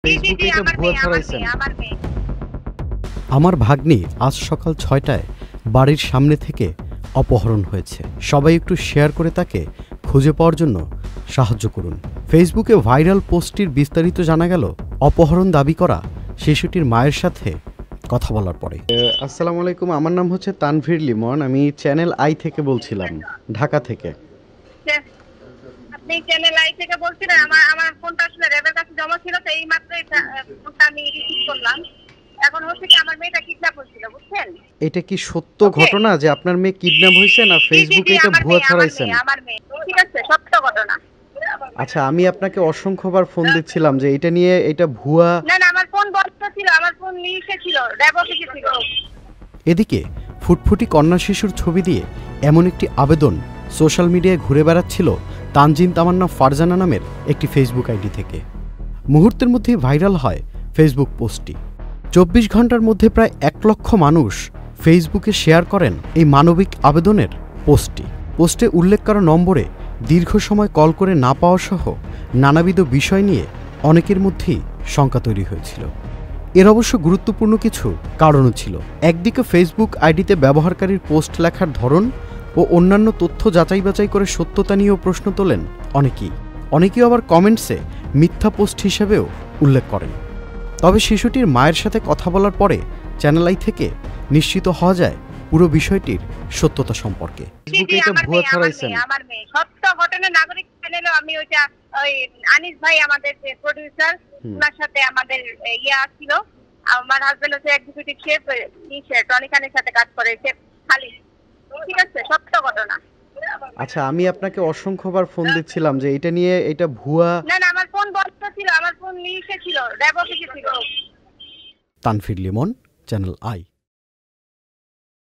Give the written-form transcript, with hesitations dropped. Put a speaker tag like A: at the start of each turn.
A: ফেসবুকে এটা ভুয়া ছড়াইছেন।
B: আমার ভাগ্নি আজ সকাল ৬টায় বাড়ির সামনে থেকে অপহরণ হয়েছে। সবাই একটু শেয়ার করে তাকে খুঁজে পাওয়ার জন্য সাহায্য করুন। ফেসবুকে ভাইরাল পোস্টটির বিস্তারিত জানা গেল অপহরণ দাবি করা শিশুটির মায়ের সাথে কথা বলার পরে।
A: আসসালামু আলাইকুম, আমার নাম হচ্ছে তানভীর লিমন, আমি চ্যানেল আই থেকে বলছিলাম, ঢাকা থেকে।
C: আপনি চ্যানেল আই থেকে বলছিলেন? আমার ফোনটা আসলে র্যাবের কাছে জমা ছিল, তো এই মাত্র ফোনটা আমি রিসিভ করলাম। এখন হচ্ছে কি আমার মেয়েটা কিডন্যাপ হয়েছিল, বুঝছেন?
A: এটা কি সত্য ঘটনা যে আপনার মেয়ে কিডন্যাপ হয়েছে, না ফেসবুকে এটা ভুয়া ছড়াইছেন?
C: আমার মেয়ে, ঠিক আছে, সত্য ঘটনা।
A: আচ্ছা, আমি আপনাকে অসংখ্যবার ফোন দিচ্ছিলাম যে এটা নিয়ে এটা ভুয়া।
C: না, আমার ফোন বন্ধ ছিল, আমার ফোন নিচে ছিল, র্যাব অফিসে ছিল।
B: এদিকে ফুটফুটি কন্যা শিশুর ছবি দিয়ে এমন একটি আবেদন সোশ্যাল মিডিয়ায় ঘুরে বেড়াচ্ছিল তানজিন তামান্না ফারজানা নামের একটি ফেসবুক আইডি থেকে। মুহূর্তের মধ্যেই ভাইরাল হয় ফেসবুক পোস্টটি। ২৪ ঘন্টার মধ্যে প্রায় ১ লক্ষ মানুষ ফেসবুকে শেয়ার করেন এই মানবিক আবেদনের পোস্টটি। পোস্টে উল্লেখ করা নম্বরে দীর্ঘ সময় কল করে না পাওয়া সহ নানাবিধ বিষয় নিয়ে অনেকের মধ্যেই শঙ্কা তৈরি হয়েছিল। এর অবশ্য গুরুত্বপূর্ণ কিছু কারণও ছিল। একদিকে ফেসবুক আইডিতে ব্যবহারকারীর পোস্ট লেখার ধরন ও অন্যান্য তথ্য যাচাই বাছাই করে সত্যতা নিয়েও প্রশ্ন তোলেন অনেকেই আবার কমেন্টসে মিথ্যা পোস্ট হিসেবেও উল্লেখ করেন। তবে শিশুটির মায়ের সাথে কথা বলার পরে চ্যানেল আই থেকে নিশ্চিত হওয়া যায় পুরো বিষয়টির সত্যতা সম্পর্কে।
A: ফেসবুকে এটা ভুয়া ছড়াইছেন।
C: আমার মেয়ে সত্য ঘটনা, নাগরিক চ্যানেলে আমি ওই আনিস ভাই আমাদের যে প্রোডিউসার, ওনার সাথে আমাদের ছিল। আমার হাজবেন্ড হচ্ছে এক্সিকিউটিভ শেফ, টনি খানের সাথে কাজ করে, শেফ খালিদ, ঠিক আছে, সত্য ঘটনা।
A: আচ্ছা, আমি আপনাকে অসংখ্যবার ফোন দিচ্ছিলাম যে এটা নিয়ে এটা ভুয়া।
C: না, আমার ফোন বন্ধ ছিল, আমার ফোন নিচে ছিল, র্যাব অফিসে ছিল।
B: Tanvir Limon, channel I.